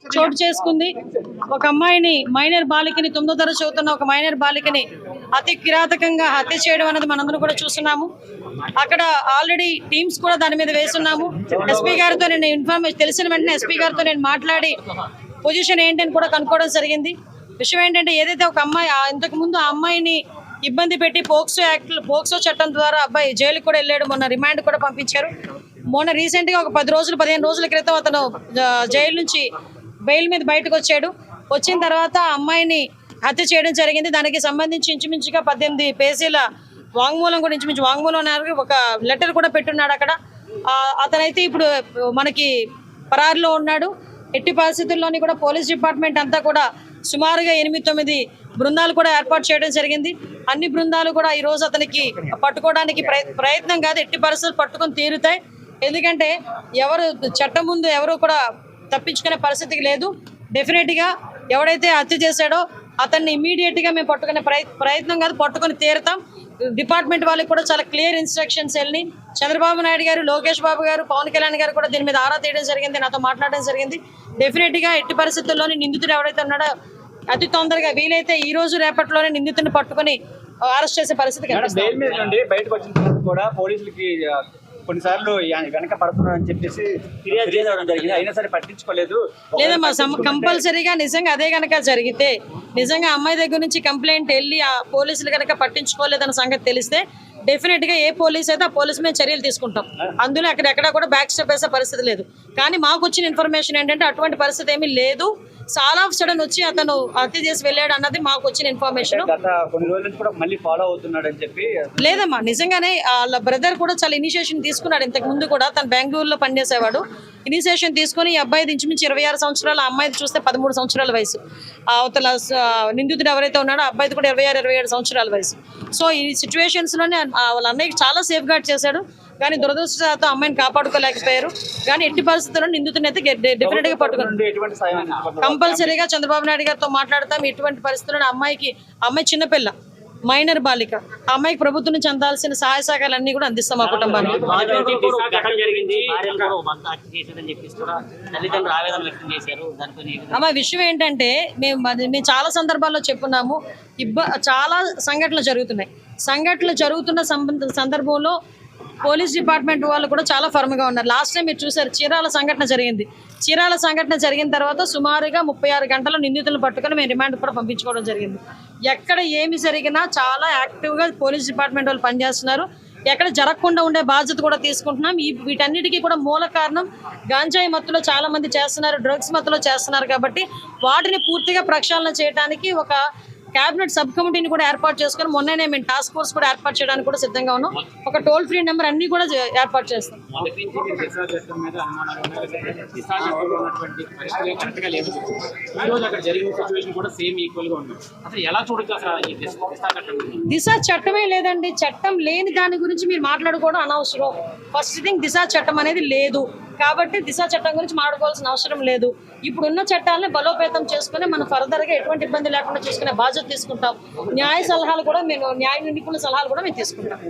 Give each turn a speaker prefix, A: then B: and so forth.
A: చోటు చేసుకుంది. ఒక అమ్మాయిని మైనర్ బాలికని 9వ తరగతి చదువుతున్న ఒక మైనర్ బాలికని అతి కిరాతకంగా హత్య చేయడం అనేది మనందరం కూడా చూస్తున్నాము. అక్కడ ఆల్రెడీ టీమ్స్ కూడా దాని మీద వేస్తున్నాము. ఎస్పీ గారితో నేను ఇన్ఫర్మేషన్ తెలిసిన వెంటనే ఎస్పీ గారితో నేను మాట్లాడి పొజిషన్ ఏంటని కూడా కనుక్కోవడం జరిగింది. విషయం ఏంటంటే ఏదైతే ఒక అమ్మాయి ఇంతకు ముందు ఆ అమ్మాయిని ఇబ్బంది పెట్టి పోక్సో చట్టం ద్వారా అబ్బాయి జైలుకి కూడా వెళ్ళాడు. మొన్న రిమాండ్ కూడా పంపించారు. మొన్న రీసెంట్గా ఒక 15 రోజుల క్రితం అతను జైలు నుంచి బెయిల్ మీద బయటకు వచ్చాడు. వచ్చిన తర్వాత ఆ అమ్మాయిని హత్య చేయడం జరిగింది. దానికి సంబంధించి ఇంచుమించుగా 18 పేజీల వాంగ్మూలం కూడా ఇంచుమించు వాంగ్మూలం ఒక లెటర్ కూడా పెట్టున్నాడు అక్కడ. అతనైతే ఇప్పుడు మనకి పరారిలో ఉన్నాడు. ఎట్టి పరిస్థితుల్లోని కూడా పోలీస్ డిపార్ట్మెంట్ అంతా కూడా సుమారుగా 8-9 బృందాలు కూడా ఏర్పాటు చేయడం జరిగింది. అన్ని బృందాలు కూడా ఈరోజు అతనికి పట్టుకోవడానికి ప్రయత్నం కాదు, ఎట్టి పరిస్థితులు పట్టుకొని తీరుతాయి. ఎందుకంటే ఎవరు చట్టం ముందు ఎవరు కూడా తప్పించుకునే పరిస్థితికి లేదు. డెఫినెట్గా ఎవడైతే హత్య చేశాడో అతన్ని ఇమీడియట్గా మేము పట్టుకునే ప్రయత్నం కాదు, పట్టుకొని తీరుతాం. డిపార్ట్మెంట్ వాళ్ళకి కూడా చాలా క్లియర్ ఇన్స్ట్రక్షన్స్ వెళ్ళి చంద్రబాబు నాయుడు గారు, లోకేష్ బాబు గారు, పవన్ కళ్యాణ్ గారు కూడా దీని మీద ఆరా తీయడం జరిగింది, నాతో మాట్లాడడం జరిగింది. డెఫినెట్గా ఎట్టి పరిస్థితుల్లోని నిందితుడు ఎవరైతే ఉన్నాడో అతి తొందరగా వీలైతే ఈ రోజు రేపట్లోనే నిందితుడిని పట్టుకొని అరెస్ట్ చేసే పరిస్థితి
B: కొన్నిసార్లు వెనక పడుతున్నారని చెప్పేసి ఫిర్యాదు చేయడం జరిగింది. అయినా సరే పట్టించుకోలేదు.
A: లేదమ్మా, కంపల్సరీగా నిజంగా అదే కనుక జరిగితే, నిజంగా అమ్మాయి దగ్గర నుంచి కంప్లైంట్ వెళ్ళి ఆ పోలీసులు కనుక పట్టించుకోలేదన్న సంగతి తెలిస్తే డెఫినెట్గా ఏ పోలీస్ అయితే ఆ పోలీసు మీద చర్యలు తీసుకుంటాం. అందులో అక్కడెక్కడ కూడా బ్యాక్ స్టెప్ వేసే పరిస్థితి లేదు. కానీ మాకు వచ్చిన ఇన్ఫర్మేషన్ ఏంటంటే అటువంటి పరిస్థితి ఏమీ లేదు. చాలా ఆఫ్ సడన్ వచ్చి అతను హత్య చేసి వెళ్ళాడు అన్నది మాకు వచ్చిన ఇన్ఫర్మేషన్. లేదమ్మా, నిజంగానే వాళ్ళ బ్రదర్ కూడా చాలా ఇనిషియేషన్ తీసుకున్నాడు. ఇంతకు ముందు కూడా తను బెంగళూరులో పనిచేసేవాడు. ఇనిషియేషన్ తీసుకుని ఈ అబ్బాయి ఇంచుమించి 26 సంవత్సరాలు, ఆ అమ్మాయిది చూస్తే 13 సంవత్సరాల వయసు. అవతల నిందితుడు ఎవరైతే ఉన్నాడో ఆ అబ్బాయిది కూడా 26-27 సంవత్సరాల వయసు. సో ఈ సిచ్యువేషన్స్లోనే వాళ్ళ అన్నయ్యకి చాలా సేఫ్ గార్డ్ చేశాడు. కానీ దురదృష్టంతో అమ్మాయిని కాపాడుకోలేకపోయారు. కానీ ఎట్టి పరిస్థితుల్లో నిందితుడిని అయితే డెఫినెట్గా పట్టుకున్నాం. కంపల్సరీగా చంద్రబాబు నాయుడు గారితో మాట్లాడతాం. ఎటువంటి పరిస్థితుల్లో అమ్మాయి చిన్నపిల్ల, మైనర్ బాలిక, ఆ అమ్మాయికి ప్రభుత్వం నుంచి అందాల్సిన సహాయ సహకారాలన్నీ కూడా అందిస్తాం మా కుటుంబానికి. అమ్మ విషయం ఏంటంటే మేము చాలా సందర్భాల్లో చెప్పున్నాము, చాలా సంఘటనలు జరుగుతున్న సందర్భంలో పోలీస్ డిపార్ట్మెంట్ వాళ్ళు కూడా చాలా ఫర్మ్గా ఉన్నారు. లాస్ట్ టైం మీరు చూసారు, చీరాల సంఘటన జరిగిన తర్వాత సుమారుగా 36 గంటల నిందితులను పట్టుకొని మేము రిమాండ్ కూడా పంపించుకోవడం జరిగింది. ఎక్కడ ఏమి జరిగినా చాలా యాక్టివ్గా పోలీస్ డిపార్ట్మెంట్ వాళ్ళు పనిచేస్తున్నారు. ఎక్కడ జరగకుండా ఉండే బాధ్యత కూడా తీసుకుంటున్నాం. వీటన్నిటికీ కూడా మూల కారణం గాంజాయి మత్తులో చాలా మంది చేస్తున్నారు, డ్రగ్స్ మత్తులో చేస్తున్నారు. కాబట్టి వాటిని పూర్తిగా ప్రక్షాళన చేయడానికి ఒక క్యాబినెట్ సబ్ కమిటీని కూడా ఏర్పాటు చేసుకుని మొన్ననే మేము టాస్క్ ఫోర్స్ కూడా ఏర్పాటు చేయడానికి కూడా సిద్ధంగా ఉన్నాం. ఒక టోల్ ఫ్రీ నెంబర్ అన్ని కూడా ఏర్పాటు చేస్తాం. దిశ చట్టమే లేదండి. చట్టం లేని దాని గురించి మీరు మాట్లాడుకోవడం అనవసరం. ఫస్ట్ థింగ్, దిశ చట్టం అనేది లేదు కాబట్టి దిశ చట్టం గురించి మాట్లాడుకోవాల్సిన అవసరం లేదు. ఇప్పుడున్న చట్టాలని బలోపేతం చేసుకుని మనం ఫర్దర్గా ఎటువంటి ఇబ్బంది లేకుండా చూసుకునే బాధ్యత తీసుకుంటాం. న్యాయ నిపుణుల సలహాలు కూడా మేము తీసుకుంటాం.